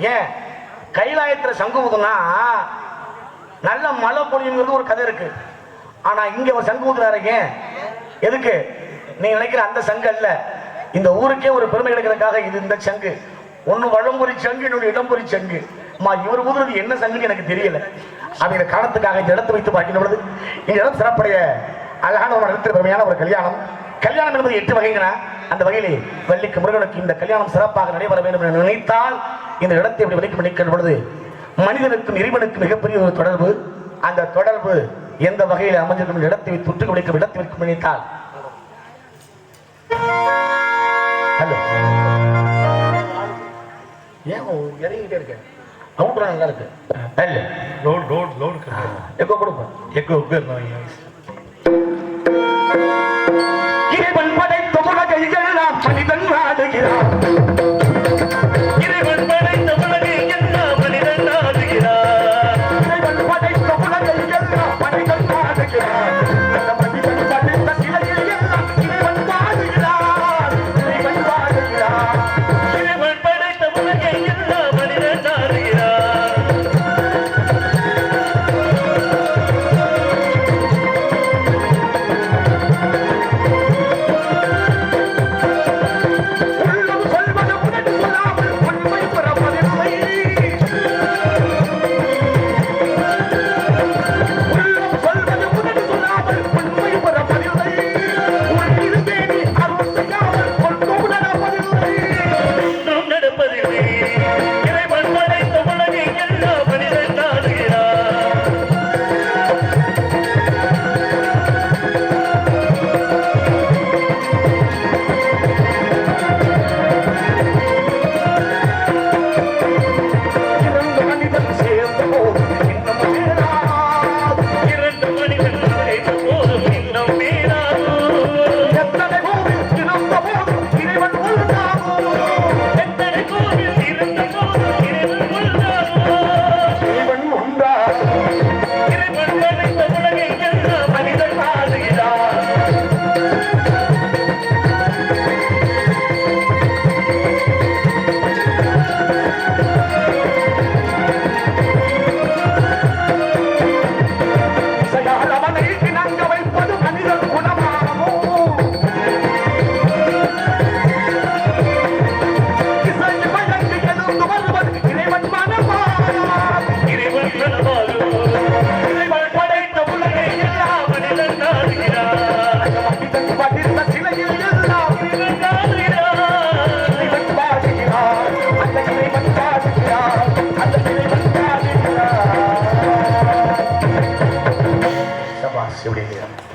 ஏன் கைலாயத்துல சங்கு ஊதுனா நல்ல மழை பொழியுங்கிறது ஒரு கதை இருக்கு. ஆனா இங்க ஒரு சங்கு ஊதுறாரு. ஏன் எதுக்கு நீ நினைக்கிற அந்த சங்கு அல்ல, இந்த ஊருக்கே ஒரு பெருமை கிடைக்கிறதுக்காக. இது இந்த சங்கு ஒன்னு வடம்புரி சங்கு, இன்னொரு இடம்புரி சங்கு. இவர் ஊதுறது என்ன சங்குன்னு எனக்கு தெரியல. அப்படிங்கிற காரணத்துக்காக இந்த இடத்தை வைத்து பார்க்கின்ற பொழுது இந்த இடம் சிறப்புடைய அழகான ஒரு இடத்தில் பெருமையான ஒரு கல்யாணம். கல்யாணம் என்பது 8 வகைங்கன்னா அந்த வகையிலே வள்ளிக்கு முருகனுக்கு இந்த கல்யாணம் சிறப்பாக நடைபெற வேண்டும் என்று நினைத்தால் இந்த இடத்தை இப்படி வெளிக்கு நிற்கின்ற பொழுது மனிதனுக்கும் இறைவனுக்கும் மிகப்பெரிய ஒரு தொடர்பு. அந்த தொடர்பு எந்த வகையில் அமைஞ்சிருக்கும் இடத்தை தொற்று விளைக்கும் இடத்தை வைக்கும் நினைத்தால் ஏன் இறங்கிட்டே இருக்க அவுட்ரா நல்லா இருக்கு. எக்கோ கொடுப்போம். எக்கோ இறைவன் படைத்த உலகை எல்லாம் மனிதன் ஆடுகிறான். இறைவன் படைத்த உலகை எல்லாம் மனிதன் ஆடுகிறான். இறைவன் படைத்த உலகை எல்லாம் மனிதன் ஆடுகிறான். அந்த மனிதன் படைத்த சிலையில் எல்லாம் இறைவன் வாழுகிறான். இறைவன் வாழுகிறான். இறைவன் படைத்த உலகை எல்லாம் மனிதன் ஆடுகிறான்.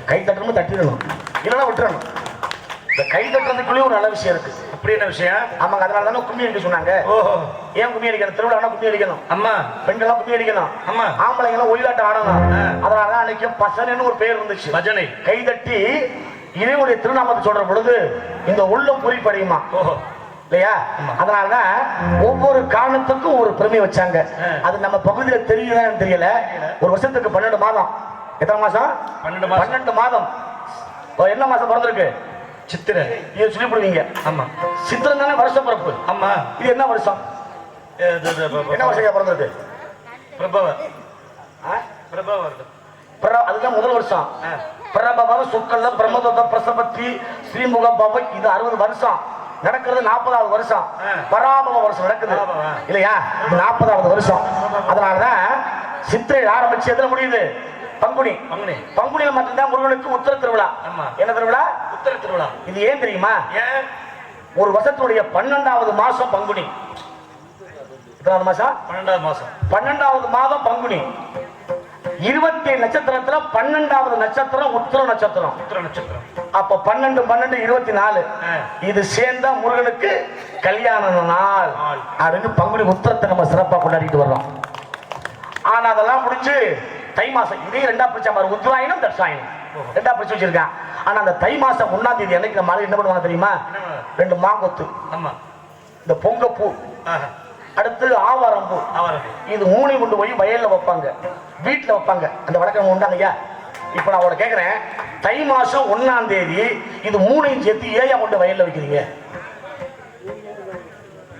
கை தட்டணும், தட்டிடணும், இல்லைன்னா விட்டுறணும். இந்த கை தட்டுறதுக்குள்ளேயும் ஒரு நல்ல விஷயம் இருக்கு. அப்படி என்ன விஷயம்? ஆமாங்க, அதனால தானே கும்மி அடிக்க சொன்னாங்க. ஓஹோ, ஏன் கும்மி அடிக்கணும்? திருவிழா கும்மி அடிக்கணும். அம்மா பெண்கள்லாம் கும்மி அடிக்கணும். ஆமா, ஆம்பளைங்கெல்லாம் ஒயிலாட்டம் ஆடணும். அதனாலதான் அன்னைக்கு பசனன்னு ஒரு பேர் இருந்துச்சு. பஜனை கை தட்டி இறைவனுடைய திருநாமத்தை சொல்ற பொழுது இந்த உள்ளம் குறிப்படையுமா இல்லையா? அதனாலதான் ஒவ்வொரு காரணத்துக்கும் ஒரு பெருமை வச்சாங்க. அது நம்ம பகுதியில் தெரியுதான்னு தெரியல. ஒரு வருஷத்துக்கு 12 மாதம். எத்தனை மாசம்? 12 மாதம். என்ன மாசம் பிறந்திருக்கு? சித்திரை. இதை சொல்லிவிடுவீங்க. ஆமா, சித்திரை தானே வருஷ பிறப்பு. ஆமா, இது என்ன வருஷம்? என்ன வருஷம் பிறந்திருக்கு? அதுதான் முதல் வருஷம். பிரபவ சுக்கல்ல பிரமதத பிரசபத்தி ஸ்ரீமுக பவ. இது 60 வருஷம் நடக்கிறது. 40வது வருஷம் பராபவ வருஷம் நடக்குது இல்லையா? 40வது வருஷம். அதனாலதான் சித்திரை ஆரம்பிச்சு எதுல முடியுது? பங்குனி. பங்குனியில மட்டும்தான் முருகனுக்கு உத்தர திருவிழா. என்ன திருவிழா? உத்தர திருவிழா. இது ஏன் தெரியுமா? ஒரு வருஷத்துடைய 12வது மாசம் பங்குனி. எத்தனாவது மாசம்? 12வது மாசம். 12வது மாதம் பங்குனி. 27 நட்சத்திரத்துல 12வது நட்சத்திரம் உத்திர நட்சத்திரம். அப்ப 12 12 24 இது சேர்ந்தா முருகனுக்கு கல்யாண நாள் அப்படின்னு பங்குனி உத்திரத்தை நம்ம சிறப்பா கொண்டாடிட்டு வர்றோம். ஆனா அதெல்லாம் முடிச்சு தை மாசம் இதே 2ஆ பிரிச்சா பாரு. உத்தராயணம் தட்சாயணம் 2ஆ பிரிச்சு வச்சிருக்கான். ஆனா அந்த தை மாசம் 1ஆம் தேதி அன்னைக்கு நம்ம என்ன பண்ணுவாங்க தெரியுமா? 2 மாங்கொத்து, இந்த பொங்கப்பூ, அடுத்து ஆவாரம்பூ, இது 3 கொண்டு போய் வயல்ல வைப்பாங்க, வீட்டுல வைப்பாங்க. அந்த வழக்கம் உண்டாங்கய்யா. இப்ப நான் அவரை கேட்கிறேன், தை மாசம் 1ஆம் தேதி இது 3ஐயும் சேர்த்து ஏயா கொண்டு வயல்ல வைக்கிறீங்க?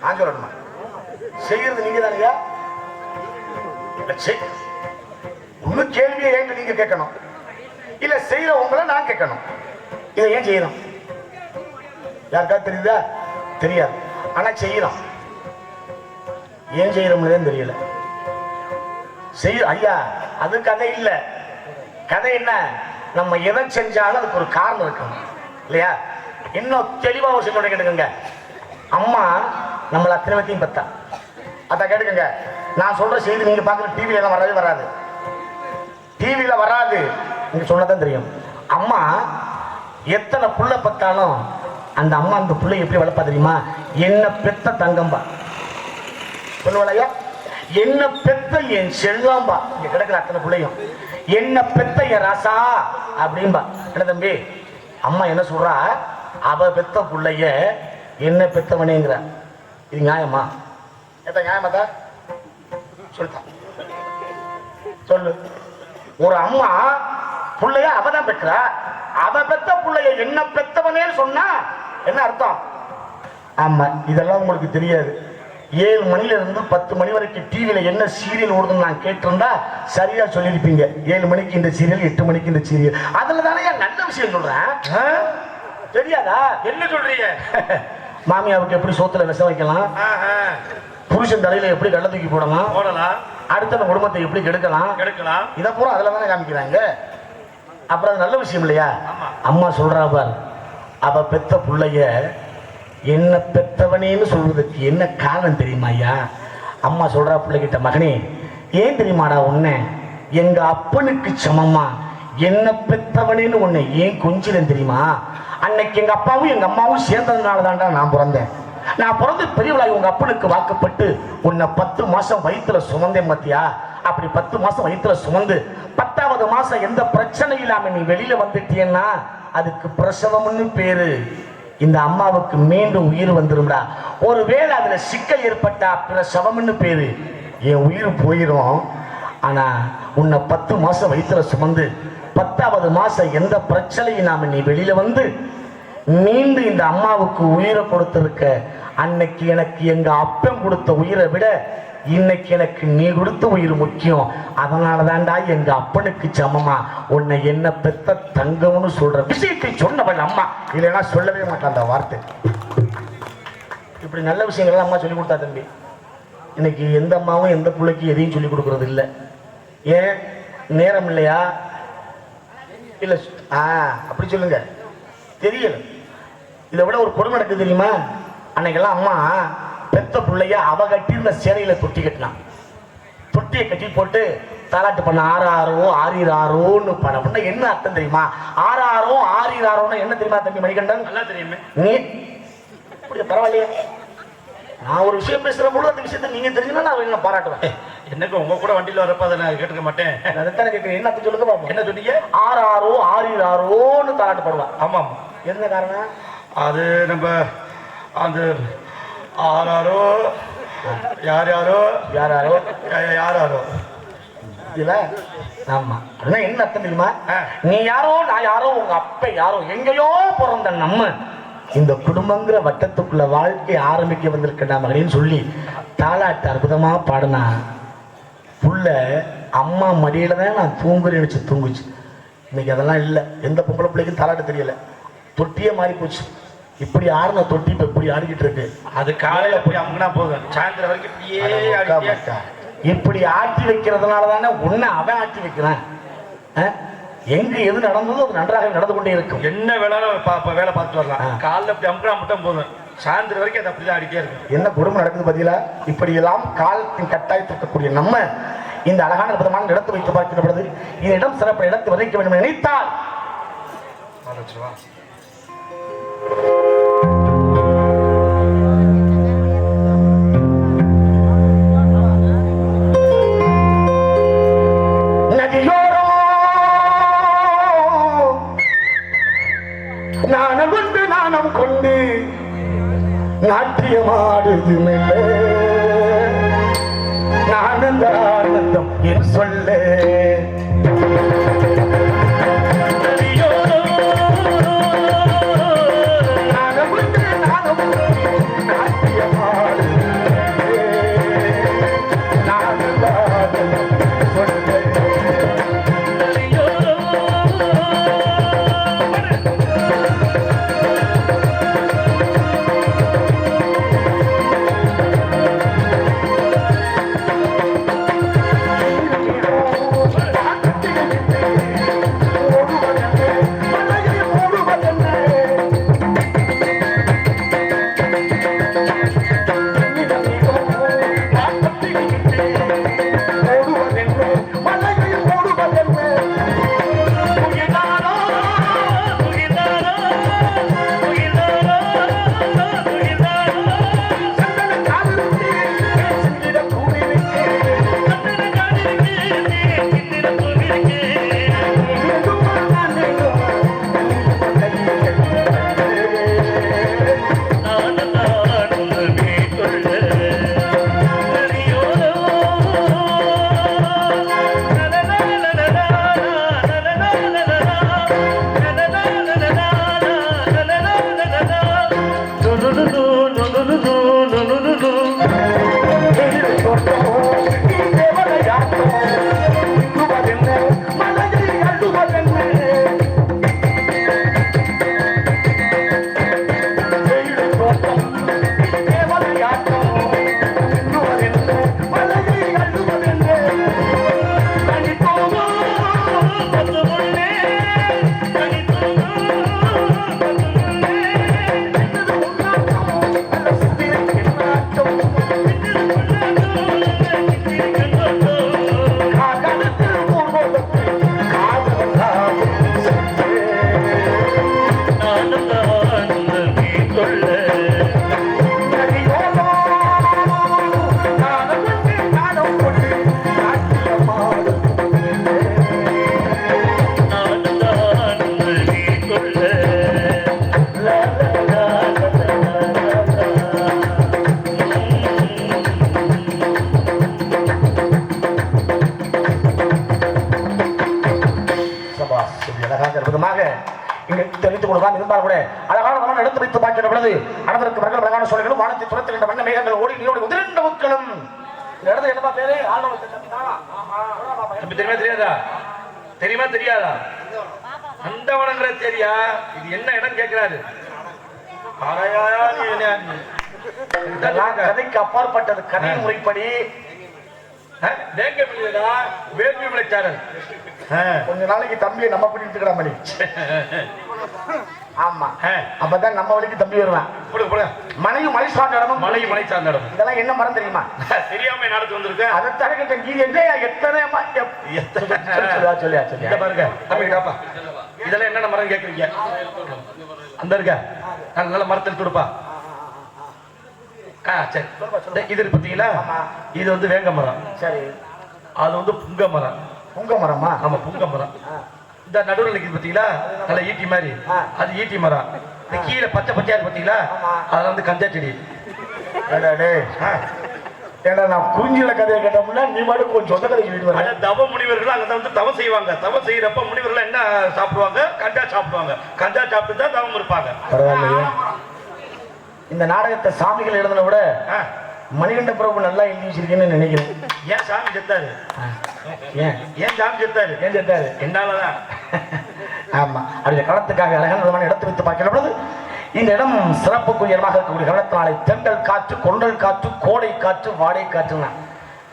நான் சொல்லணுமா? செய்யறது நீங்க தானையா? ஒன்னும் கேள்வியை ஏன் நீங்க கேட்கணும், இல்ல செய்யற உங்களை நான் கேட்கணும். இதை ஏன் செய்யணும்? யாருக்கா தெரியுதா? தெரியாது. ஆனா செய்யறோம். ஏன் செய்யறோம்னு தெரியல. செய்ய ஐயா, அது கதை இல்ல. கதை என்ன? நம்ம எதை செஞ்சாலும் அதுக்கு ஒரு காரணம் இருக்கும் இல்லையா? இன்னும் தெளிவா ஒரு சொல்ல கேட்டுக்கங்க. அம்மா நம்மள அத்தனை பத்தியும் பத்தா. அத கேட்டுக்கங்க. நான் சொல்ற செய்தி நீங்க பாக்குற டிவில எல்லாம் வரவே வராது. டிவில வராது. நீங்க சொன்னதான் தெரியும். அம்மா எத்தனை புள்ள பத்தாலும் அந்த அம்மா அந்த புள்ளை எப்படி வளர்ப்பா தெரியுமா? என்ன பெத்த தங்கம்பா சொல்லுவாளையா? என்ன பெத்த என் செல்லாம்பா. இங்க கிடக்குற அத்தனை பிள்ளையும் என்ன பெத்த என் ராசா அப்படின்பா. என்ன தம்பி, அம்மா என்ன சொல்றா? அவ பெத்த புள்ளைய என்ன பெத்தவனேங்கிற. இது நியாயமா? நியாயமாதா? சொல்லிட்டான். சொல்லு. ஒரு அம்மா புள்ளைய அவதான் பெற்றா. அவ பெத்த புள்ளைய என்ன பெத்தவனே சொன்னா என்ன அர்த்தம்? ஆமா, இதெல்லாம் உங்களுக்கு தெரியாது. 7 மணில இருந்து 10 மணி வரைக்கும் டிவியில என்ன சீரியல் ஓடுதுன்னு நான் கேட்டிருந்தா சரியா சொல்லியிருப்பீங்க. 7 மணிக்கு இந்த சீரியல், 8 மணிக்கு இந்த சீரியல். அதுல தானே நல்ல விஷயம் சொல்றேன். தெரியாதா? என்ன சொல்றீங்க? மாமியாவுக்கு எப்படி சோத்துல விஷம் வைக்கலாம், புருஷன் தலையில எப்படி கள்ள தூக்கி போடலாம், அடுத்த குடும்பத்தை எப்படி கெடுக்கலாம், இதை பூரா அதுல தானே காமிக்கிறாங்க. அப்புறம் அது நல்ல விஷயம் இல்லையா? அம்மா சொல்றா பார், அவ பெத்த புள்ளைய என்ன பெத்தவனேன்னு சொல்வதற்கு என்ன காரணம் தெரியுமா ஐயா? அம்மா சொல்றா பிள்ளைகிட்ட, மகனே ஏன் தெரியுமாடா உன்னை எங்க அப்பனுக்கு சமமா என்ன பெத்தவனேன்னு உன்னை ஏன் கொஞ்சம் தெரியுமா? அன்னைக்கு எங்க அப்பாவும் எங்க அம்மாவும் சேர்ந்ததுனால தான்டா நான் பிறந்தேன். நான் பிறந்து பெரியவளாய் உங்க அப்பனுக்கு வாக்குப்பட்டு உன்னை 10 மாசம் வயிற்றுல சுமந்தேன் மத்தியா. அப்படி 10 மாசம் வயிற்றுல சுமந்து 10வது மாசம் எந்த பிரச்சனை இல்லாம நீ வெளியில வந்துட்டீன்னா அதுக்கு பிரசவம்னு பேரு. இந்த அம்மாவுக்கு மீண்டும் உயிர் வந்துரும்டா. ஒருவேளை அதுல சிக்கல் ஏற்பட்டா பிரசவம்னு பேரு. என் உயிர் போயிரும். ஆனா உன்னை 10 மாசம் வயிற்றுல சுமந்து 10வது மாசம் எந்த பிரச்சனையும் நாம நீ வெளியில வந்து மீண்டும் இந்த அம்மாவுக்கு உயிரை கொடுத்திருக்க. அன்னைக்கு எனக்கு எங்க அப்பன் கொடுத்த உயிரை விட இன்னைக்கு எனக்கு நீ கொடுத்த உயிர் முக்கியம். அதனாலதான்டா எங்க அப்பனுக்கு சமமா உன்னை என்ன பெத்த தங்கம்னு சொல்ற விஷயத்தை சொன்னவன் அம்மா. இல்லைன்னா சொல்லவே மாட்டான் அந்த வார்த்தை. இப்படி நல்ல விஷயங்கள் அம்மா சொல்லி கொடுத்தா தம்பி. இன்னைக்கு எந்த அம்மாவும் எந்த பிள்ளைக்கு எதையும் சொல்லி கொடுக்கறது இல்லை. ஏன்? நேரம் இல்லையா? இல்ல அப்படி சொல்லுங்க, தெரியல. இதை விட ஒரு கொடுமை நடக்குது தெரியுமா? அன்னைக்கெல்லாம் அம்மா பெத்த பிள்ளைய அவ கட்டியிருந்த சேலையில தொட்டி கட்டினான். தொட்டியை கட்டி போட்டு தாலாட்டு பண்ண ஆறாரோ ஆறீராரோன்னு பண்ண என்ன அர்த்தம் தெரியுமா? ஆறாரோ ஆறீராரோன்னு என்ன தெரியுமா தம்பி மணிகண்டன்? நல்லா தெரியுமே. நீ பரவாயில்லையே, நான் ஒரு விஷயம் பேசுற பொழுது அந்த விஷயத்த நீங்க தெரிஞ்சுன்னா நான் என்ன பாராட்டுவேன். என்னக்கு உங்க கூட வண்டியில வரப்ப அதை நான் கேட்டுக்க மாட்டேன். அதைத்தானே கேட்கிறேன். என்ன சொல்லுங்க பாப்போம். என்ன சொன்னீங்க? ஆறாரோ ஆறீராரோன்னு தாலாட்டு பாடுவான். ஆமா ஆமா. என்ன காரணம்? அது நம்ம அந்த ஆறாரோ யார் யாரோ யாராரோ யாராரோ இல்ல. ஆமா. அதான் என்ன அர்த்தம் தெரியுமா? நீ யாரோ நான் யாரோ உங்க அப்ப யாரோ எங்கேயோ பிறந்த நம்ம இந்த குடும்பங்கிற வட்டத்துக்குள்ள வாழ்க்கை ஆரம்பிக்க வந்திருக்கா மகனேன்னு சொல்லி தாலாட்டு அற்புதமா பாடினா புள்ள அம்மா மடியில தான் நான் தூங்குறேன்னு நினைச்சு தூங்குச்சு. இன்னைக்கு அதெல்லாம் இல்லை. எந்த பொம்பளை பிள்ளைக்கும் தாலாட்டு தெரியல. தொட்டியே மாறி போச்சு. இப்படி ஆடின தொட்டி இப்ப இப்படி ஆடிக்கிட்டு இருக்கு. அது காலையில போய் அமுங்கினா போதும், சாயந்தரம் வரைக்கும் இப்படி ஆட்டி வைக்கிறதுனால தானே உன்னை அவன் ஆட்டி வைக்கிறான். எங்க எது நடந்ததோ அது நன்றாக நடந்து கொண்டே இருக்கும். என்ன வேணாலும் வேலை பார்த்துட்டு வரலாம். காலைல இப்படி அமுக்கினா மட்டும் போதும், சாயந்தரம் வரைக்கும் அது அப்படிதான் ஆடிட்டே இருக்கும். என்ன குடும்பம் நடக்குது பார்த்தீங்களா? இப்படி எல்லாம் காலத்தின் கட்டாயத்திற்கக்கூடிய நம்ம இந்த அழகான அற்புதமான இடத்தை வைத்து பார்க்கிற பொழுது இந்த இடம் சிறப்பு இடத்தை விதைக்க வேண்டும் நினைத்தால் நதியோரோ நாணம் கொண்டு நாணம் கொண்டு நாட்டியமாடுது மெல்ல நானந்த ஆனந்தம் என் சொல்ல இங்கு தெரிவித்துக் கொள்வான் இருந்தால் கூட அழகான மனம் எடுத்து வைத்து பார்க்கிற பொழுது அனதற்கு மகள் அழகான சோலைகளும் வானத்தை துரத்துகின்ற வண்ண மேகங்கள் ஓடி நீரோடி உதிர்ந்த மக்களும் இந்த இடத்துல என்னப்பா பேரு தெரியுமா தெரியாதா தெரியுமா தெரியாதா நந்தவனங்கிற தெரியா இது என்ன இடம் கேட்கிறாரு கதைக்கு அப்பாற்பட்டது கதை முறைப்படி வேள்வி விளைச்சாரல் கொஞ்ச நாளைக்கு தம்பியை நம்ம பிடித்துக்கிற மாதிரி ஆமா அப்பதான் நம்ம வழிக்கு தம்பி வருவேன் மலையும் மலை சார்ந்த இடமும் மலையும் மலை சார்ந்த இடம் இதெல்லாம் என்ன மரம் தெரியுமா தெரியாம நடத்து வந்திருக்கேன் அதை தரக்கிட்ட கீழே எத்தனை சொல்லியா சொல்லியா பாருங்க தம்பிடாப்பா இதெல்லாம் என்னென்ன மரம் கேட்குறீங்க அந்த இருக்க நல்ல மரத்தில் துடுப்பா சரி இது இருக்கு பார்த்தீங்களா இது வந்து வேங்க மரம் சரி அது வந்து புங்க மரம் புங்க மரமா ஆமா புங்க மரம் இந்த நடுவில் நிற்குது பார்த்தீங்களா நல்ல ஈட்டி மாதிரி அது ஈட்டி மரம் இந்த கீழே பச்சை பச்சையா இருக்கு பார்த்தீங்களா அதில் வந்து கஞ்சா செடி ஏன்னா நான் குறிஞ்சில கதையை கேட்டோம்னா நீ மட்டும் கொஞ்சம் சொந்த கதை சொல்லிட்டு வர தவ முனிவர்கள் அங்கே வந்து தவம் செய்வாங்க தவம் செய்யறப்ப முனிவர்கள் என்ன சாப்பிடுவாங்க கஞ்சா சாப்பிடுவாங்க கஞ்சா சாப்பிட்டு தான் தவம் இருப்பாங்க பரவாயில்லையே இந்த நாடகத்தை சாமிகள் எழுதின விட மணிகண்ட பிரபு நல்லா எழுதி வச்சிருக்கேன்னு நினைக்கிறேன் ஏன் சாமி செத்தாரு ஏன் ஏன் சாமி செத்தாரு ஏன் செத்தாரு என்னாலதான் ஆமா அப்படி களத்துக்காக அழகான விதமான இடத்தை வைத்து பார்க்கிற பொழுது இந்த இடம் சிறப்புக்குரிய இடமாக இருக்கக்கூடிய கவனத்தினாலே தென்றல் காற்று கொண்டல் காற்று கோடை காற்று வாடை காற்றுனா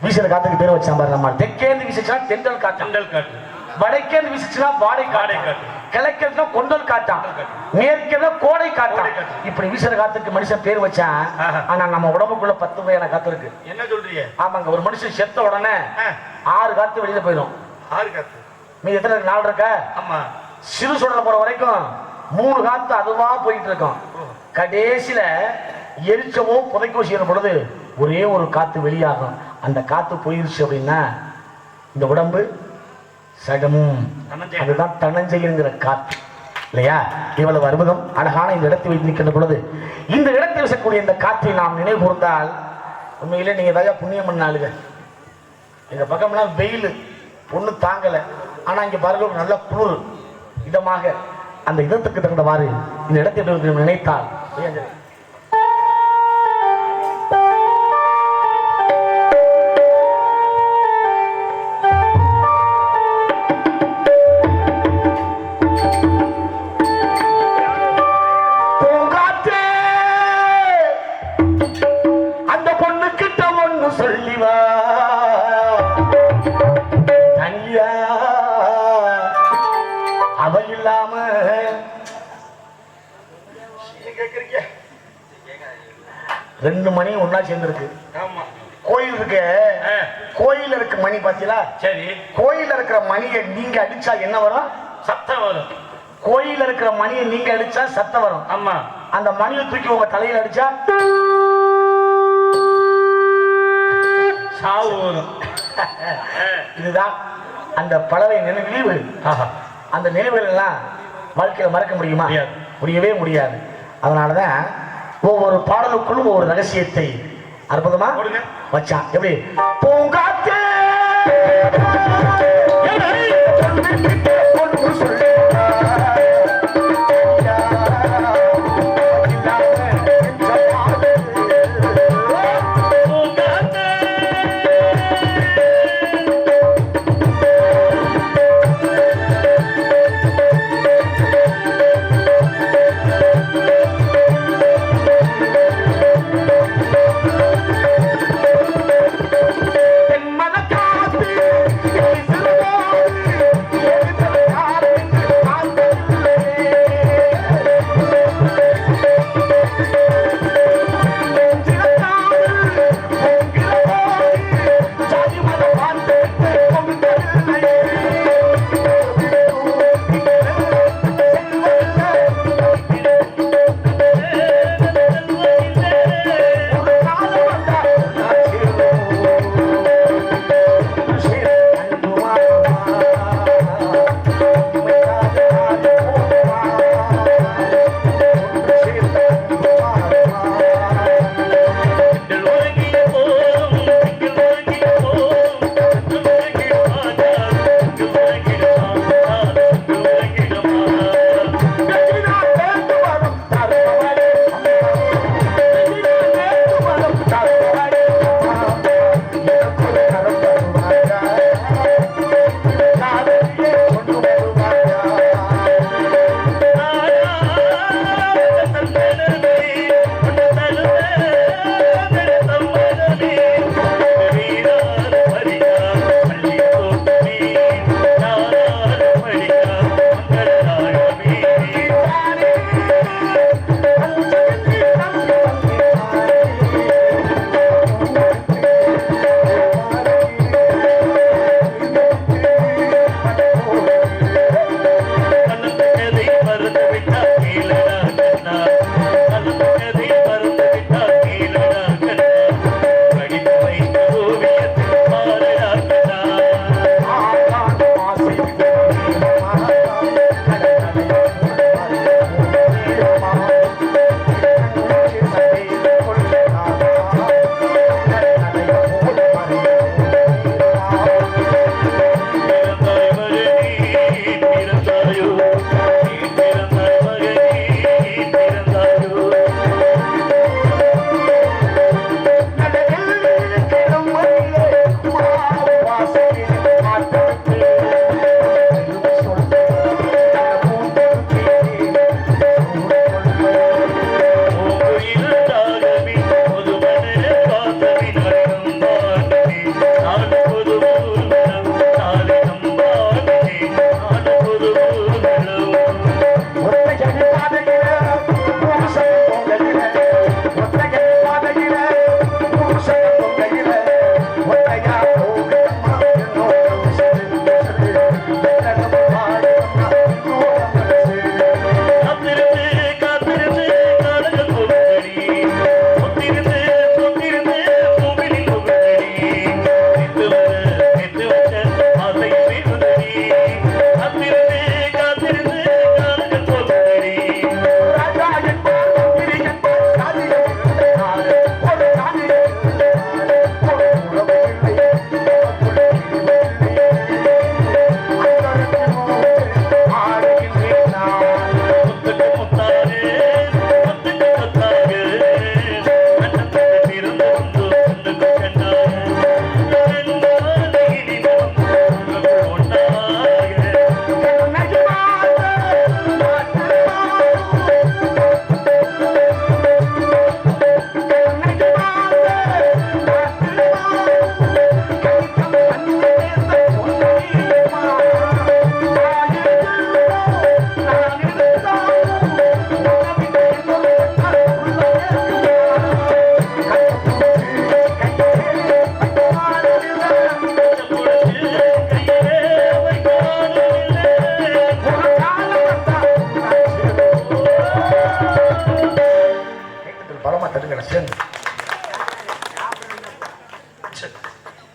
வீசுற காத்துக்கு பேர் வச்சா பாரு நம்ம தெற்கேந்து வீசுச்சுன்னா தென்றல் காற்று தென்றல் காற்று வடக்கேந்து வீசுச்சுன்னா வாடை காற்று கிழக்கேதுனா கொண்டல் காற்றான் மேற்கேதுனா கோடை காற்றான் இப்படி வீசுற காத்துக்கு மனுஷன் பேர் வச்சான் ஆனா நம்ம உடம்புக்குள்ள 10 வகையான காத்து இருக்கு என்ன சொல்றீங்க ஆமாங்க ஒரு மனுஷன் செத்த உடனே 6 காத்து வெளியில போயிடும் 6 காத்து நீ எத்தனை இருக்கு 4 இருக்க ஆமா சிறு சுடல போற வரைக்கும் 3 காத்து அதுவா போயிட்டு இருக்கும் கடைசியில எரிச்சமோ புதைக்கோ செய்யற பொழுது ஒரே ஒரு காத்து வெளியாகும் அந்த காத்து போயிருச்சு அப்படின்னா இந்த உடம்பு சடமும் அதுதான் தனஞ்செய்கிற காத்து இல்லையா இவ்வளவு அற்புதம் அழகான இந்த இடத்தை வைத்து நிற்கின்ற பொழுது இந்த இடத்தில் வீசக்கூடிய இந்த காற்றை நாம் நினைவு கூர்ந்தால் உண்மையிலே நீங்க ஏதாவது புண்ணியம் பண்ணாளுங்க எங்க பக்கம்லாம் வெயில் ஒண்ணு தாங்கல ஆனா இங்க பாருங்க நல்ல குளிர் இதமாக அந்த இதத்துக்கு தகுந்தவாறு இந்த இடத்தை நினைத்தால் அந்த பொண்ணு கிட்ட ஒண்ணு சொல்லிவா தனியா அவ இல்லாம கேக்குறீங்க 2 மணி ஒன்னா சேர்ந்துருக்கு கோயில் இருக்கு கோயில் இருக்க மணி பாத்தீங்களா சரி கோயில இருக்கிற மணியை நீங்க அடிச்சா என்ன வரும் சத்தம் வரும் கோயில இருக்கிற மணியை நீங்க அடிச்சா சத்தம் வரும் ஆமா அந்த மணியை தூக்கி உங்க தலையில அடிச்சா சாவு வரும் இதுதான் அந்த பறவை நினைவு அந்த நினைவுகள் எல்லாம் வாழ்க்கையில மறக்க முடியுமா முடியவே முடியாது அதனாலதான் ஒவ்வொரு பாடலுக்குள்ளும் ஒவ்வொரு ரகசியத்தை அற்புதமா வச்சான் எப்படி பூங்காத்தே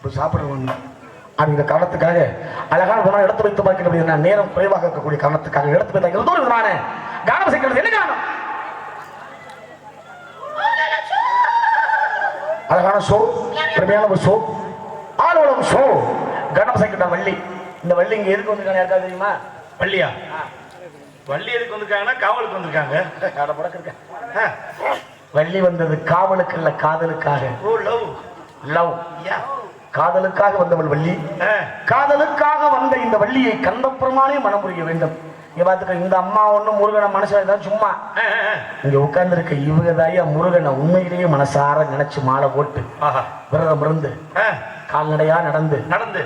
இப்போ சாப்பிடுவோம் அப்படிங்கிற காரணத்துக்காக அழகான குணம் எடுத்து வைத்து பார்க்கணும் அப்படின்னா நேரம் குறைவாக இருக்கக்கூடிய காரணத்துக்காக எடுத்து வைத்தாங்க ஏதோ ஒரு விதமான கானம் செய்கிறது என்ன காரணம் அழகான ஷோ பெருமையான ஒரு ஷோ ஆளோளம் ஷோ கனம் செய்கின்ற வள்ளி இந்த வள்ளி இங்க எதுக்கு வந்திருக்காங்க யாருக்காவது தெரியுமா வள்ளியா வள்ளி எதுக்கு வந்திருக்காங்கன்னா காவலுக்கு வந்திருக்காங்க வள்ளி வந்தது காவலுக்கு இல்ல காதலுக்காக ஓ லவ் லவ் யா காதலுக்காக வந்தவள் வள்ளி காதலுக்காக வந்த இந்த வள்ளியை கந்தபுரமானே மனம் புரிய வேண்டும் இங்க பாத்துக்க இந்த அம்மா ஒண்ணும் முருகனை மனசுல சும்மா இங்க உட்கார்ந்து இருக்க இவங்கதாயா முருகனை உண்மையிலேயே மனசார நினைச்சு மாலை போட்டு விரதம் இருந்து கால்நடையா நடந்து நடந்து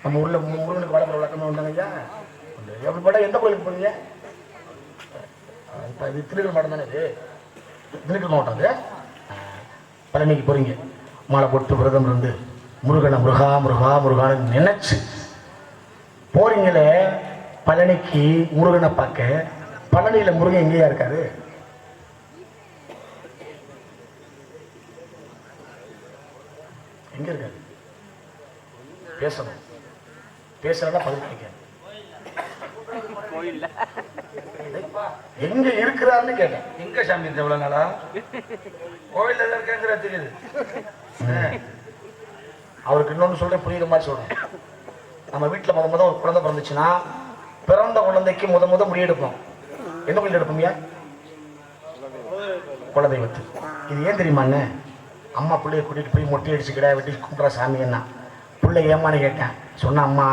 நம்ம ஊர்ல முருகனுக்கு வளர்ப்புற வழக்கம் உண்டாங்க ஐயா எப்படி படம் எந்த கோயிலுக்கு போறீங்க இப்ப இது திருநெல்வேலி மாவட்டம் தானே இது திருநெல்வேலி மாவட்டம் அது பழனிக்கு போறீங்க மாலை போட்டு விரதம் இருந்து முருகனை முருகா முருகா முருகான்னு நினைச்சு போறீங்களே பழனிக்கு முருகனை பார்க்க பழனியில முருகன் எங்கேயா இருக்காரு எங்க இருக்காரு பேசணும் பேசுறதா பதில் கிடைக்காது எங்க இருக்கிறாருன்னு கேட்டேன் எங்க சாமி இந்த எவ்வளவு நாளா கோயில்ல இருக்காங்கிற தெரியுது அவருக்கு இன்னொன்னு சொல்றேன் புரியுற மாதிரி சொல்றேன் நம்ம வீட்டுல முத ஒரு குழந்தை பிறந்துச்சுன்னா பிறந்த குழந்தைக்கு முத முடியெடுப்போம் எந்த கோயில் எடுப்போம்யா குலதெய்வத்து இது ஏன் தெரியுமாண்ணே அம்மா பிள்ளைய கூட்டிட்டு போய் மொட்டை அடிச்சு கிடா வெட்டி கும்பிட்ற சாமி என்ன பிள்ளை ஏமான்னு கேட்டேன் சொன்ன அம்மா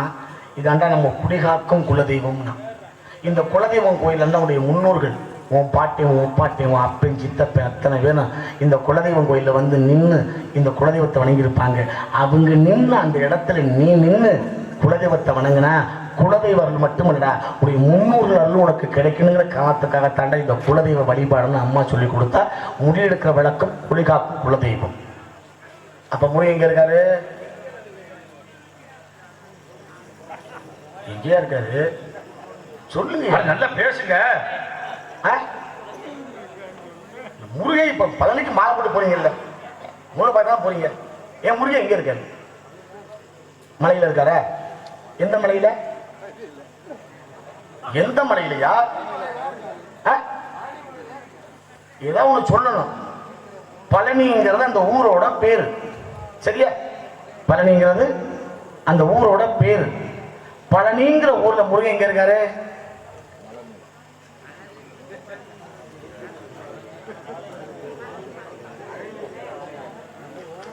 இதாண்டா நம்ம குடிகாக்கும் குலதெய்வம்னா இந்த குலதெய்வம் கோயில் எல்லாம் உடைய முன்னோர்கள் உன் பாட்டையும் உன் பாட்டையும் உன் அப்பன் சித்தப்பன் அத்தனை வேணும் இந்த குலதெய்வம் கோயிலில் வந்து நின்று இந்த குலதெய்வத்தை வணங்கியிருப்பாங்க அவங்க நின்று அந்த இடத்துல நீ நின்று குலதெய்வத்தை வணங்கினா குலதெய்வ அருள் மட்டுமல்லடா உடைய முன்னோர்கள் அருள் உனக்கு கிடைக்கணுங்கிற காரணத்துக்காக தாண்டா இந்த குலதெய்வ வழிபாடுன்னு அம்மா சொல்லி கொடுத்தா முடியெடுக்கிற விளக்கம் குளிகாக்கும் குலதெய்வம் அப்ப முடி எங்க இருக்காரு எங்கேயா இருக்காரு சொல்லுங்க நல்லா பேசுங்க முருகை இப்ப பழனிக்கு மாலை போட்டு போறீங்கல்ல மூணு பாட்டு தான் போறீங்க ஏன் முருகை எங்க இருக்காரு மலையில இருக்கார எந்த மலையில எந்த மலையிலையா ஏதாவது ஒண்ணு சொல்லணும் பழனிங்கிறது அந்த ஊரோட பேரு சரியா பழனிங்கிறது அந்த ஊரோட பேரு பழனிங்கிற ஊர்ல முருகன் எங்க இருக்காரு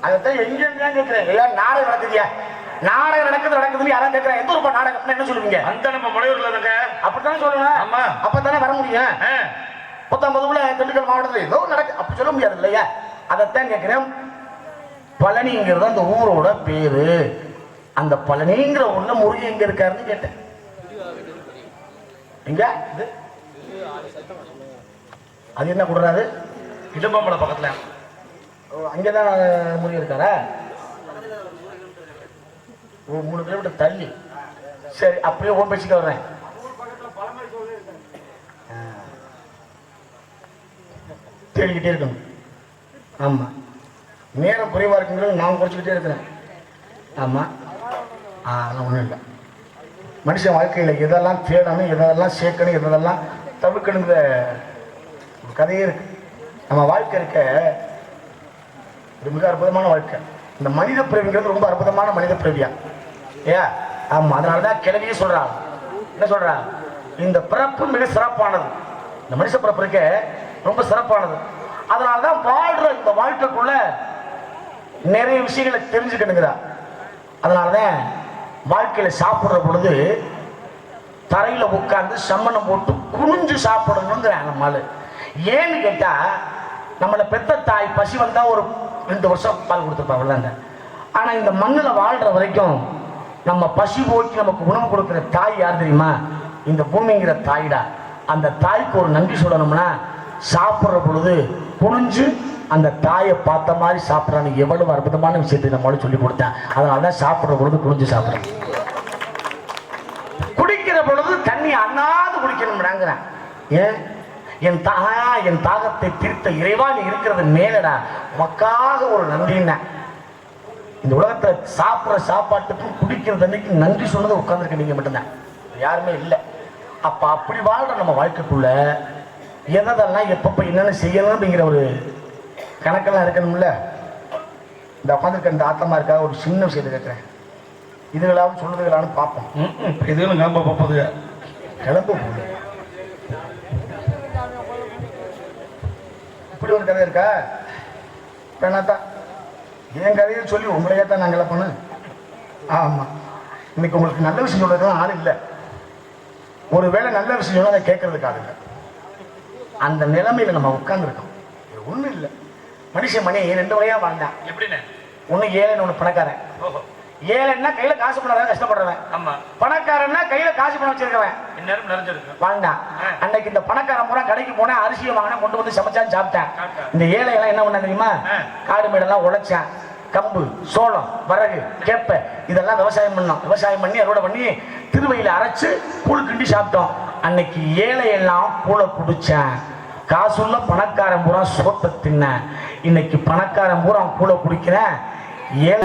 அதைத்தான் எங்க கேட்கிறேன் நாடகம் நடக்குதியா நாடகம் நடக்குதுன்னு யாரும் கேட்கிறேன் எந்த ஒரு நாடகம் என்ன சொல்லுவீங்க அந்த நம்ம முனையூர்ல தாங்க அப்படித்தானே சொல்லணும் ஆமா அப்பதானே வர முடியும் 19 திண்டுக்கல் மாவட்டத்தில் ஏதோ நடக்கு அப்படி சொல்ல முடியாது இல்லையா அதைத்தான் கேட்கிறேன் பழனிங்கிறது அந்த ஊரோட பேரு அந்த பழனிங்கிற ஊர்ல முருகன் எங்க இருக்காருன்னு கேட்டேன் எங்க அது என்ன கொடுறாரு இடும்பம்பளை பக்கத்துல அங்கேதான் முருகன் இருக்காரா 3 கிலோமீட்டர் தள்ளி சரி அப்படியே ஓன் பேசிட்டு வர்றேன் தேடிக்கிட்டே இருக்கணும் ஆமா நேரம் குறைவா இருக்குங்கிறது நான் குறைச்சிக்கிட்டே இருக்கிறேன் ஆமா அதெல்லாம் ஒன்றும் இல்லை மனுஷன் வாழ்க்கையில் எதெல்லாம் தேடணும் எதெல்லாம் சேர்க்கணும் எதெல்லாம் தவிர்க்கணுங்கிற ஒரு கதையே இருக்கு நம்ம வாழ்க்கை இருக்க இது மிக அற்புதமான வாழ்க்கை இந்த மனித பிறவிங்கிறது ரொம்ப அற்புதமான மனித பிறவியா ஆமா அதனாலதான் கிழவியே சொல்றான் என்ன சொல்றான் இந்த பிறப்பு மிக சிறப்பானது இந்த மனுஷ பிறப்பு இருக்க ரொம்ப சிறப்பானது அதனாலதான் வாழ்ற இந்த வாழ்க்கைக்குள்ள நிறைய விஷயங்களை தெரிஞ்சுக்கணுங்கிறா அதனாலதான் வாழ்க்கையில சாப்பிடுற பொழுது தரையில உட்கார்ந்து சம்மணம் போட்டு குனிஞ்சு சாப்பிடணுங்கிற நம்மளு ஏன்னு கேட்டா நம்மளை பெத்த தாய் பசி வந்தா ஒரு 2 வருஷம் பால் கொடுத்துருப்பாங்க ஆனா இந்த மண்ணுல வாழ்ற வரைக்கும் நம்ம பசி போக்கி நமக்கு உணவு கொடுக்கிற தாய் யார் தெரியுமா இந்த பூமிங்கிற தாய்டா அந்த தாய்க்கு ஒரு நன்றி சொல்லணும்னா சாப்பிடுற பொழுது குனிஞ்சு அந்த தாயை பார்த்த மாதிரி சாப்பிட்றான்னு எவ்வளவு அற்புதமான விஷயத்தை நம்மளால சொல்லி கொடுத்தேன் அதனாலதான் சாப்பிடுற பொழுது குனிஞ்சு சாப்பிடுறேன் குடிக்கிற பொழுது தண்ணி அண்ணாது குடிக்கணும்னாங்கிறேன் ஏன் என் தாகத்தை தீர்த்த இறைவா நீ இருக்கிறது மேலடா உனக்காக ஒரு நன்றின்னா இந்த உலகத்துல சாப்பிட்ற சாப்பாட்டுக்கும் குடிக்கிற தண்ணிக்கு நன்றி சொன்னதை உட்கார்ந்துருக்க நீங்க மட்டும்தான், யாருமே இல்லை. அப்ப அப்படி வாழ்ற நம்ம வாழ்க்கைக்குள்ள எதெல்லாம் எப்பப்ப என்னென்ன செய்யணும் அப்படிங்கிற ஒரு கணக்கெல்லாம் இருக்கணும்ல. இந்த உட்காந்துருக்க இந்த ஆத்தமா இருக்கா ஒரு சின்ன விஷயத்தை கேட்கிறேன், இதுகளாவது சொல்லுதுகளான்னு பார்ப்போம். எதுவும் கிளம்ப போகுது, கிளம்ப போகுது. இப்படி ஒரு கதை இருக்கா? வேணாத்தான் என் கதையை சொல்லி உங்களையே தான் நான் கிளப்பணும். ஆமா, இன்னைக்கு உங்களுக்கு நல்ல விஷயம் சொல்றதுலாம் ஆள் இல்லை. ஒருவேளை நல்ல விஷயம் சொன்னா அதை கேட்கறதுக்கு ஆள் இல்லை. அந்த நிலைமையில நம்ம உட்கார்ந்துருக்கோம். ஒண்ணும் இல்லை, மனுஷன் மணி 2 வகையா வாழ்ந்தான். எப்படின்னு? ஒண்ணு ஏழைன்னு, ஒண்ணு பணக்காரன். ஏழைன்னா கையில காசு பண்ணாதான் கஷ்டப்படுறவன். ஆமா. பணக்காரன்னா கையில காசு பண்ண வச்சிருக்கவன் இந்நேரம் நிறைஞ்சிருக்கு வாழ்ந்தான். அன்னைக்கு இந்த பணக்காரன் பூரா கடைக்கு போனேன், அரிசியை வாங்கினேன், கொண்டு வந்து சமைச்சான்னு சாப்பிட்டேன். இந்த ஏழை எல்லாம் என்ன பண்ண தெரியுமா? காடு மேடெல்லாம் உழைச்சான். கம்பு, சோளம், வரகு, கேப்ப இதெல்லாம் விவசாயம் பண்ணோம். விவசாயம் பண்ணி அறுவடை பண்ணி திருவையில அரைச்சு கூழ் கிண்டி சாப்பிட்டோம். அன்னைக்கு ஏழை எல்லாம் கூழை குடிச்சேன். காசுள்ள பணக்காரன் பூரா சோத்தை தின்ன. இன்னைக்கு பணக்காரன் பூரா கூழை குடிக்கிறேன், ஏழை